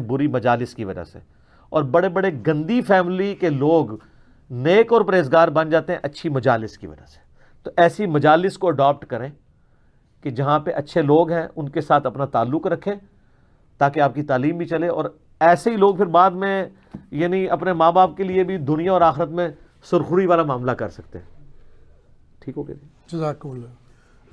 بری مجالس کی وجہ سے، اور بڑے بڑے گندی فیملی کے لوگ نیک اور پرہیزگار بن جاتے ہیں اچھی مجالس کی وجہ سے۔ تو ایسی مجالس کو اڈاپٹ کریں کہ جہاں پہ اچھے لوگ ہیں ان کے ساتھ اپنا تعلق رکھیں تاکہ آپ کی تعلیم بھی چلے، اور ایسے ہی لوگ پھر بعد میں یعنی اپنے ماں باپ کے لیے بھی دنیا اور آخرت میں سرخوری والا معاملہ کر سکتے ہیں۔ ٹھیک ہو گیا جی؟ جزاک اللہ۔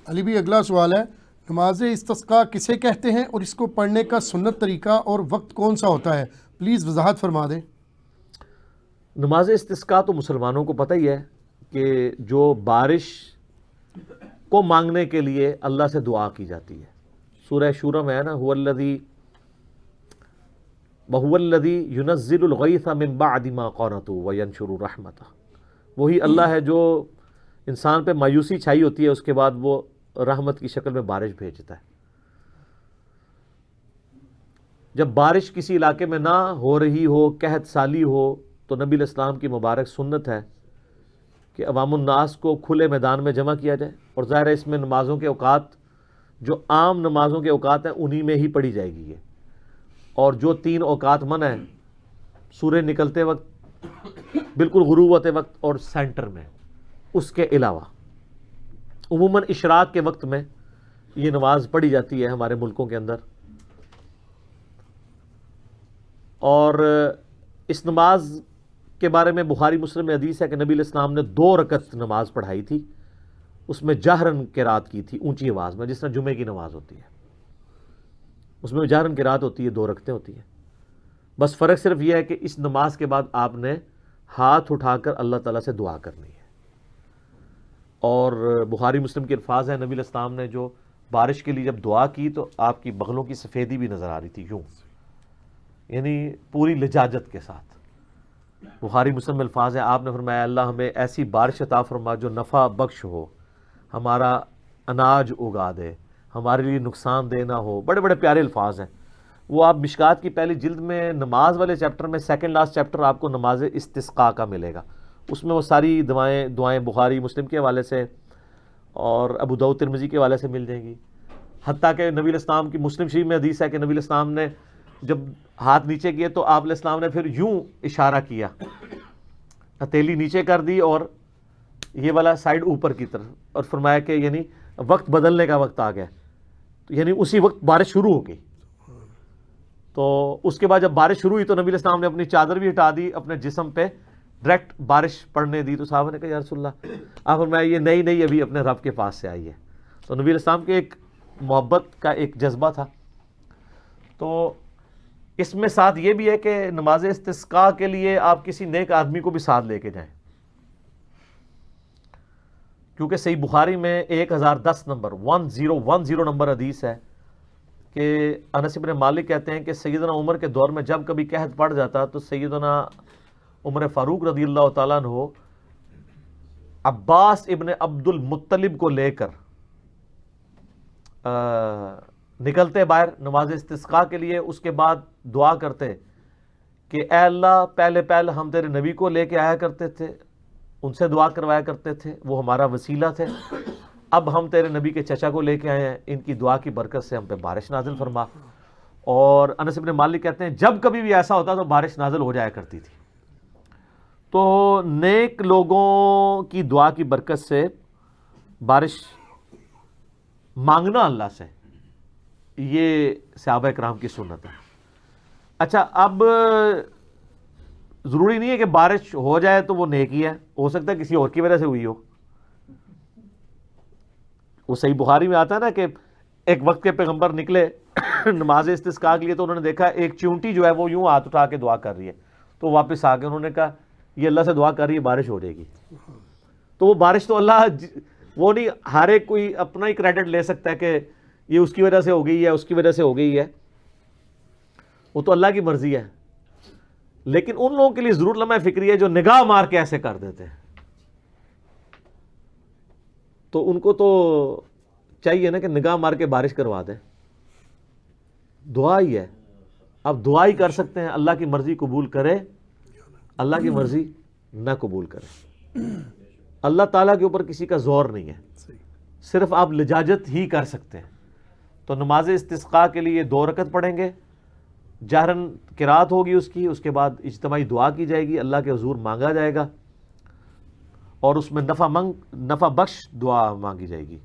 علی بھی اگلا سوال ہے، نماز استسقاء کسے کہتے ہیں اور اس کو پڑھنے کا سنت طریقہ اور وقت کون سا ہوتا ہے؟ پلیز وضاحت فرما دیں۔ نماز استسقاء تو مسلمانوں کو پتہ ہی ہے کہ جو بارش کو مانگنے کے لیے اللہ سے دعا کی جاتی ہے۔ سورہ شورہ میں ہے نا، وَهُوَ الَّذِي يُنَزِّلُ الْغَيْثَ مِن بَعْدِ مَا قَنَطُوا وَيَنشُرُ رَحْمَتَهُ، وہی اللہ ہے جو انسان پہ مایوسی چھائی ہوتی ہے اس کے بعد وہ رحمت کی شکل میں بارش بھیجتا ہے۔ جب بارش کسی علاقے میں نہ ہو رہی ہو، قحط سالی ہو، تو نبی علیہ السلام کی مبارک سنت ہے کہ عوام الناس کو کھلے میدان میں جمع کیا جائے، اور ظاہر ہے اس میں نمازوں کے اوقات جو عام نمازوں کے اوقات ہیں انہی میں ہی پڑھی جائے گی یہ، اور جو 3 اوقات منع ہیں سورج نکلتے وقت، بالکل غروب ہوتے وقت اور سینٹر میں، اس کے علاوہ عموماً اشراق کے وقت میں یہ نماز پڑھی جاتی ہے ہمارے ملکوں کے اندر۔ اور اس نماز کے بارے میں بخاری مسلم میں حدیث ہے کہ نبی علیہ السلام نے 2 رکعت نماز پڑھائی تھی، اس میں جہرن قرات کی تھی اونچی آواز میں، جس طرح جمعے کی نماز ہوتی ہے اس میں جہرن قرات ہوتی ہے، 2 رکعتیں ہوتی ہیں۔ بس فرق صرف یہ ہے کہ اس نماز کے بعد آپ نے ہاتھ اٹھا کر اللہ تعالیٰ سے دعا کرنی ہے، اور بخاری مسلم کے الفاظ ہیں نبی علیہ السلام نے جو بارش کے لیے جب دعا کی تو آپ کی بغلوں کی سفیدی بھی نظر آ رہی تھی، یوں یعنی پوری لجاجت کے ساتھ۔ بخاری مسلم میں الفاظ ہیں، آپ نے فرمایا اللہ ہمیں ایسی بارش عطا فرما جو نفع بخش ہو، ہمارا اناج اگا دے، ہمارے لیے نقصان دہ نہ ہو۔ بڑے بڑے پیارے الفاظ ہیں، وہ آپ مشکات کی پہلی جلد میں نماز والے چیپٹر میں سیکنڈ لاسٹ چیپٹر آپ کو نماز استسقاء کا ملے گا، اس میں وہ ساری دعائیں بخاری مسلم کے حوالے سے اور ابو داؤد ترمذی کے حوالے سے مل جائیں گی۔ حتیٰ کہ نبی علیہ السلام کی مسلم شریف میں حدیث ہے کہ نبی علیہ السلام نے جب ہاتھ نیچے کیے تو آپ علیہ السلام نے پھر یوں اشارہ کیا، ہتھیلی نیچے کر دی اور یہ والا سائیڈ اوپر کی طرف، اور فرمایا کہ یعنی وقت بدلنے کا وقت آ گیا، یعنی اسی وقت بارش شروع ہو گئی۔ تو اس کے بعد جب بارش شروع ہوئی تو نبی علیہ السلام نے اپنی چادر بھی ہٹا دی، اپنے جسم پہ ڈائریکٹ بارش پڑنے دی۔ تو صحابہ نے کہا یا رسول اللہ، آپ فرمایا یہ نہیں ابھی اپنے رب کے پاس سے آئی ہے۔ تو نبی علیہ السلام کے ایک محبت کا ایک جذبہ تھا۔ تو اس میں ساتھ یہ بھی ہے کہ نماز استسقاء کے لیے آپ کسی نیک آدمی کو بھی ساتھ لے کے جائیں، کیونکہ صحیح بخاری میں 1010 نمبر 1010 نمبر حدیث ہے کہ انس بن مالک کہتے ہیں کہ سیدنا عمر کے دور میں جب کبھی قحط پڑ جاتا تو سیدنا عمر فاروق رضی اللہ تعالیٰ عنہ عباس ابن عبد المطلب کو لے کر نکلتے باہر نماز استسقاء کے لیے، اس کے بعد دعا کرتے کہ اے اللہ پہلے ہم تیرے نبی کو لے کے آیا کرتے تھے، ان سے دعا کروایا کرتے تھے، وہ ہمارا وسیلہ تھے، اب ہم تیرے نبی کے چچا کو لے کے آئے ہیں، ان کی دعا کی برکت سے ہم پہ بارش نازل فرما۔ اور انس بن مالک کہتے ہیں جب کبھی بھی ایسا ہوتا تو بارش نازل ہو جایا کرتی تھی۔ تو نیک لوگوں کی دعا کی برکت سے بارش مانگنا اللہ سے، یہ صحابہ کرام کی سنت ہے۔ اچھا، اب ضروری نہیں ہے کہ بارش ہو جائے تو وہ نیکی ہے، ہو سکتا ہے کسی اور کی وجہ سے ہوئی ہو۔ وہ صحیح بخاری میں آتا ہے نا کہ ایک وقت کے پیغمبر نکلے نماز استسقاء کے لیے، تو انہوں نے دیکھا ایک چونٹی جو ہے وہ یوں ہاتھ اٹھا کے دعا کر رہی ہے، تو واپس آ کے انہوں نے کہا یہ اللہ سے دعا کر رہی ہے، بارش ہو جائے گی۔ تو وہ بارش تو اللہ وہ نہیں، ہر ایک کوئی اپنا ہی کریڈٹ لے سکتا ہے کہ یہ اس کی وجہ سے ہو گئی ہے، اس کی وجہ سے ہو گئی ہے، وہ تو اللہ کی مرضی ہے۔ لیکن ان لوگوں کے لیے ضرور لمحہ فکری ہے جو نگاہ مار کے ایسے کر دیتے ہیں، تو ان کو تو چاہیے نا کہ نگاہ مار کے بارش کروا دیں۔ دعا ہی ہے، اب دعا ہی کر سکتے ہیں، اللہ کی مرضی قبول کرے، اللہ کی مرضی نہ قبول کرے۔ اللہ تعالیٰ کے اوپر کسی کا زور نہیں ہے، صرف آپ لجاجت ہی کر سکتے ہیں۔ تو نماز استسقاء کے لیے 2 رکعت پڑھیں گے، جہرن قرات ہوگی اس کے بعد اجتماعی دعا کی جائے گی, اللہ کے حضور مانگا جائے گا, اور اس میں نفع بخش دعا مانگی جائے گی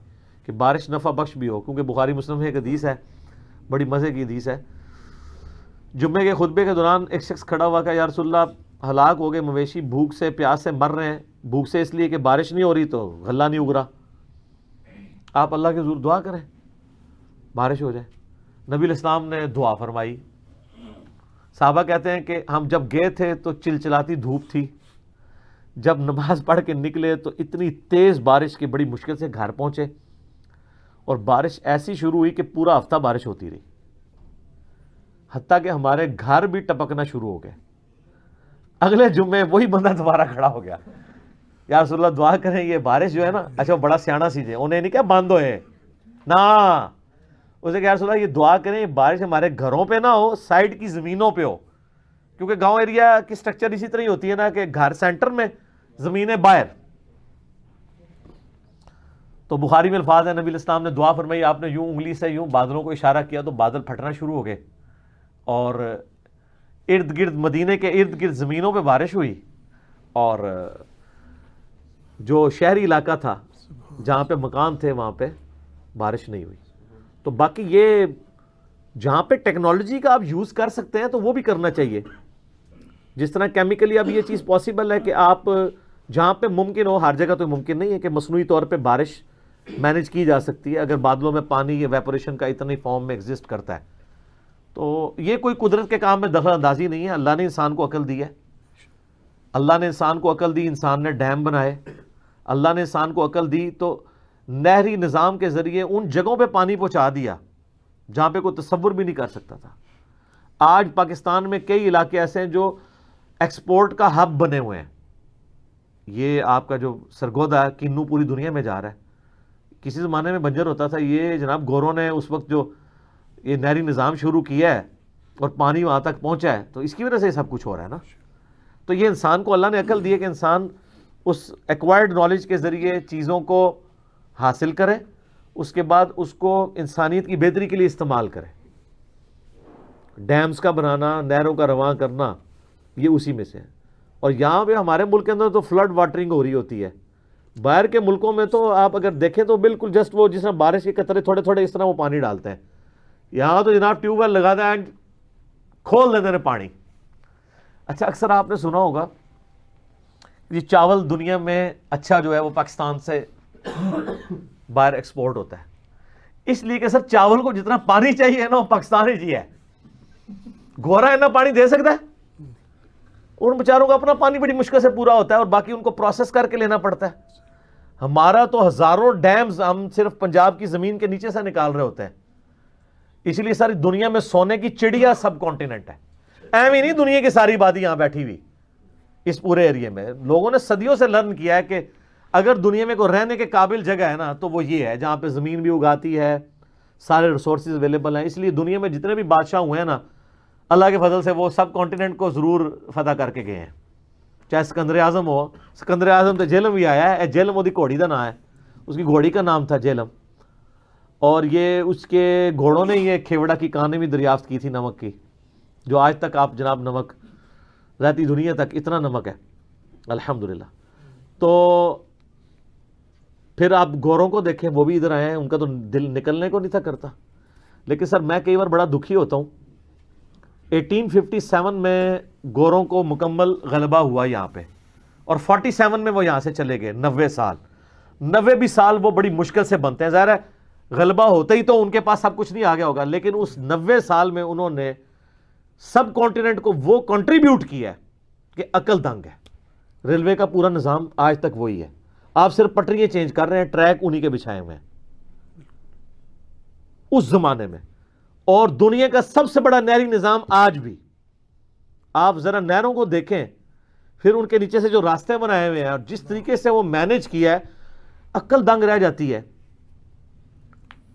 کہ بارش نفع بخش بھی ہو, کیونکہ بخاری مسلم میں ایک حدیث ہے, بڑی مزے کی حدیث ہے. جمعے کے خطبے کے دوران ایک شخص کھڑا ہوا کہ یا رسول اللہ ہلاک ہو گئے مویشی, بھوک سے پیاس سے مر رہے ہیں, بھوک سے اس لیے کہ بارش نہیں ہو رہی تو غلہ نہیں اگ رہا, آپ اللہ کے حضور دعا کریں بارش ہو جائے. نبی علیہ السلام نے دعا فرمائی. صحابہ کہتے ہیں کہ ہم جب گئے تھے تو چلچلاتی دھوپ تھی, جب نماز پڑھ کے نکلے تو اتنی تیز بارش کہ بڑی مشکل سے گھر پہنچے, اور بارش ایسی شروع ہوئی کہ پورا ہفتہ بارش ہوتی رہی, حتیٰ کہ ہمارے گھر بھی ٹپکنا شروع ہو گئے. اگلے جمعے وہی بندہ دوبارہ کھڑا ہو گیا, یا رسول اللہ دعا کریں یہ بارش جو ہے نا, اچھا وہ بڑا سیانا سیجھے, انہیں نہیں کیا بند ہوئے نا, اسے کہ یا رسول اللہ یہ دعا کریں بارش ہمارے گھروں پہ نہ ہو, سائڈ کی زمینوں پہ ہو, کیونکہ گاؤں ایریا کی سٹرکچر اسی طرح ہی ہوتی ہے نا کہ گھر سینٹر میں, زمینیں باہر. تو بخاری میں الفاظ ہے, نبی علیہ السلام نے دعا فرمائی, آپ نے یوں انگلی سے یوں بادلوں کو اشارہ کیا تو بادل پھٹنا شروع ہو گئے, اور ارد گرد مدینے کے ارد گرد زمینوں پہ بارش ہوئی, اور جو شہری علاقہ تھا جہاں پہ مکان تھے وہاں پہ بارش نہیں ہوئی. تو باقی یہ جہاں پہ ٹیکنالوجی کا آپ یوز کر سکتے ہیں تو وہ بھی کرنا چاہیے. جس طرح کیمیکلی اب یہ چیز پاسبل ہے کہ آپ جہاں پہ ممکن ہو, ہر جگہ تو ممکن نہیں ہے کہ مصنوعی طور پہ بارش مینج کی جا سکتی ہے اگر بادلوں میں پانی ایویپوریشن کا اتنی فارم میں ایگزسٹ کرتا ہے. تو یہ کوئی قدرت کے کام میں دخل اندازی نہیں ہے, اللہ نے انسان کو عقل دی ہے, اللہ نے انسان کو عقل دی, انسان نے ڈیم بنائے, اللہ نے انسان کو عقل دی تو نہری نظام کے ذریعے ان جگہوں پہ پانی پہنچا دیا جہاں پہ کوئی تصور بھی نہیں کر سکتا تھا. آج پاکستان میں کئی علاقے ایسے ہیں جو ایکسپورٹ کا ہب بنے ہوئے ہیں. یہ آپ کا جو سرگودا ہے کنو پوری دنیا میں جا رہا ہے, کسی زمانے میں بنجر ہوتا تھا, یہ جناب گوروں نے اس وقت جو یہ نہری نظام شروع کیا ہے اور پانی وہاں تک پہنچا ہے تو اس کی وجہ سے یہ سب کچھ ہو رہا ہے نا. تو یہ انسان کو اللہ نے عقل دی ہے کہ انسان اس ایکوائرڈ نالج کے ذریعے چیزوں کو حاصل کرے, اس کے بعد اس کو انسانیت کی بہتری کے لیے استعمال کرے. ڈیمز کا بنانا, نہروں کا رواں کرنا, یہ اسی میں سے ہے. اور یہاں پہ ہمارے ملک کے اندر تو فلڈ واٹرنگ ہو رہی ہوتی ہے, باہر کے ملکوں میں تو آپ اگر دیکھیں تو بالکل جسٹ وہ جس طرح بارش کے قطرے تھوڑے تھوڑے اس طرح وہ پانی ڈالتے ہیں. یہاں تو جناب ٹیوب ویل لگا دیں کھول دیتے ہیں پانی. اچھا اکثر آپ نے سنا ہوگا یہ چاول دنیا میں اچھا جو ہے وہ پاکستان سے باہر ایکسپورٹ ہوتا ہے, اس لیے کہ سر چاول کو جتنا پانی چاہیے نا وہ پاکستان ہی چاہیے. گورا اتنا پانی دے سکتا ہے, ان بیچاروں کا اپنا پانی بڑی مشکل سے پورا ہوتا ہے اور باقی ان کو پروسیس کر کے لینا پڑتا ہے. ہمارا تو ہزاروں ڈیمز ہم صرف پنجاب کی زمین کے نیچے سے نکال رہے ہوتے ہیں. اس لیے ساری دنیا میں سونے کی چڑیا سب کانٹیننٹ ہے, ایویں نہیں دنیا کی ساری آبادی یہاں بیٹھی ہوئی اس پورے ایریے میں. لوگوں نے صدیوں سے لرن کیا ہے کہ اگر دنیا میں کوئی رہنے کے قابل جگہ ہے نا تو وہ یہ ہے جہاں پہ زمین بھی اگاتی ہے, سارے ریسورسز اویلیبل ہیں. اس لیے دنیا میں جتنے بھی بادشاہ ہوئے ہیں نا اللہ کے فضل سے وہ سب کانٹیننٹ کو ضرور فتح کر کے گئے ہیں. چاہے سکندر اعظم ہو, سکندر اعظم تو جیلم بھی آیا ہے, جیلم وہ دی گھوڑی کا نام ہے, اس کی گھوڑی کا نام تھا جیلم, اور یہ اس کے گھوڑوں نے یہ کھیوڑا کی کانیں بھی دریافت کی تھی نمک کی, جو آج تک آپ جناب نمک رہتی دنیا تک اتنا نمک ہے الحمدللہ. تو پھر آپ گوروں کو دیکھیں, وہ بھی ادھر آئے ہیں, ان کا تو دل نکلنے کو نہیں تھا کرتا. لیکن سر میں کئی بار بڑا دکھی ہوتا ہوں. 1857 میں گوروں کو مکمل غلبہ ہوا یہاں پہ, اور 47 میں وہ یہاں سے چلے گئے. 90 سال 90 سال وہ بڑی مشکل سے بنتے ہیں. ظاہر ہے غلبہ ہوتا ہی تو ان کے پاس سب کچھ نہیں آ گیا ہوگا, لیکن اس 90 سال میں انہوں نے سب کانٹیننٹ کو وہ کنٹریبیوٹ کیا ہے کہ عقل دنگ ہے. ریلوے کا پورا نظام آج تک وہی ہے, آپ صرف پٹریاں چینج کر رہے ہیں, ٹریک انہی کے بچھائے ہوئے ہیں اس زمانے میں. اور دنیا کا سب سے بڑا نہری نظام آج بھی, آپ ذرا نہروں کو دیکھیں, پھر ان کے نیچے سے جو راستے بنائے ہوئے ہیں اور جس طریقے سے وہ مینج کیا ہے, عقل دنگ رہ جاتی ہے.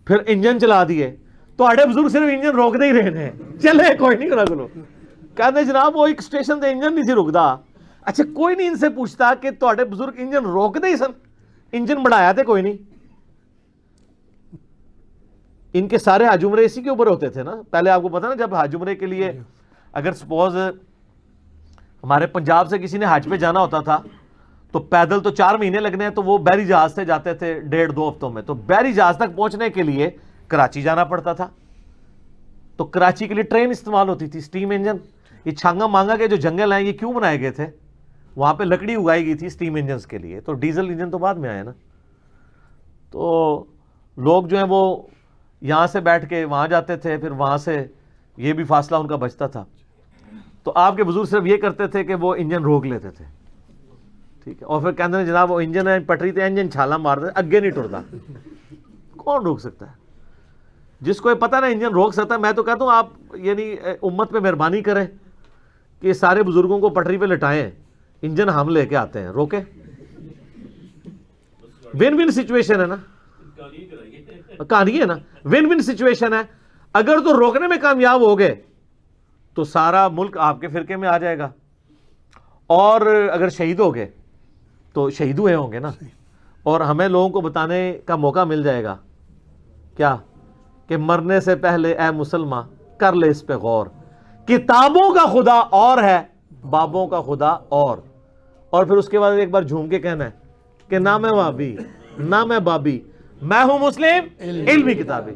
پھر انجن چلا دیے تو آڑے بزرگ صرف انجن روک دے ہی رہے ہیں, چلے کوئی نہیں کرا کرو, کہتے جناب وہ ایک سٹیشن سے انجن نہیں سی رکتا. اچھا کوئی نہیں ان سے پوچھتا کہ تواڈے بزرگ انجن روک دے ہی سن, انجن بڑھایا تھے کوئی نہیں. ان کے سارے حج عمرے اسی کے اوپر ہوتے تھے نا. پہلے آپ کو پتا نا جب حج عمرے کے لیے اگر سپوز ہمارے پنجاب سے کسی نے حج پہ جانا ہوتا تھا تو پیدل تو 4 مہینے لگنے ہیں، تو وہ بحری جہاز سے جاتے تھے 1.5-2 ہفتوں میں. تو بحری جہاز تک پہنچنے کے لیے کراچی جانا پڑتا تھا، تو کراچی کے لیے ٹرین استعمال ہوتی تھی، سٹیم انجن. یہ چھانگا مانگا کے جو جنگل ہیں یہ کیوں بنائے گئے تھے؟ وہاں پہ لکڑی اگائی گئی تھی سٹیم انجنز کے لیے. تو ڈیزل انجن تو بعد میں آئے نا. تو لوگ جو ہیں وہ یہاں سے بیٹھ کے وہاں جاتے تھے، پھر وہاں سے یہ بھی فاصلہ ان کا بچتا تھا. تو آپ کے بزرگ صرف یہ کرتے تھے کہ وہ انجن روک لیتے تھے، ٹھیک ہے، اور پھر کہتے ہیں جناب وہ انجن ہے پٹری تے انجن چھالا مار دے اگے نہیں ٹرتا. کون روک سکتا ہے؟ جس کو یہ پتہ نا انجن روک سکتا ہے. میں تو کہتا ہوں آپ یعنی امت پہ مہربانی کریں کہ سارے بزرگوں کو پٹری پہ لٹائیں، انجن ہم لے کے آتے ہیں، روکیں. ون ون سچویشن ہے نا، کہانی ہے نا، ون ون سچویشن ہے. اگر تو روکنے میں کامیاب ہو گئے تو سارا ملک آپ کے فرقے میں آ جائے گا، اور اگر شہید ہو گئے تو شہید ہوئے ہوں گے نا. اور ہمیں لوگوں کو بتانے کا موقع مل جائے گا کیا کہ مرنے سے پہلے اے مسلمان کر لے اس پہ غور، کتابوں کا خدا اور ہے، بابوں کا خدا اور پھر اس کے بعد ایک بار جھوم کے کہنا ہے کہ نہ میں وابی نہ میں بابی، میں ہوں مسلم علمی کتابی.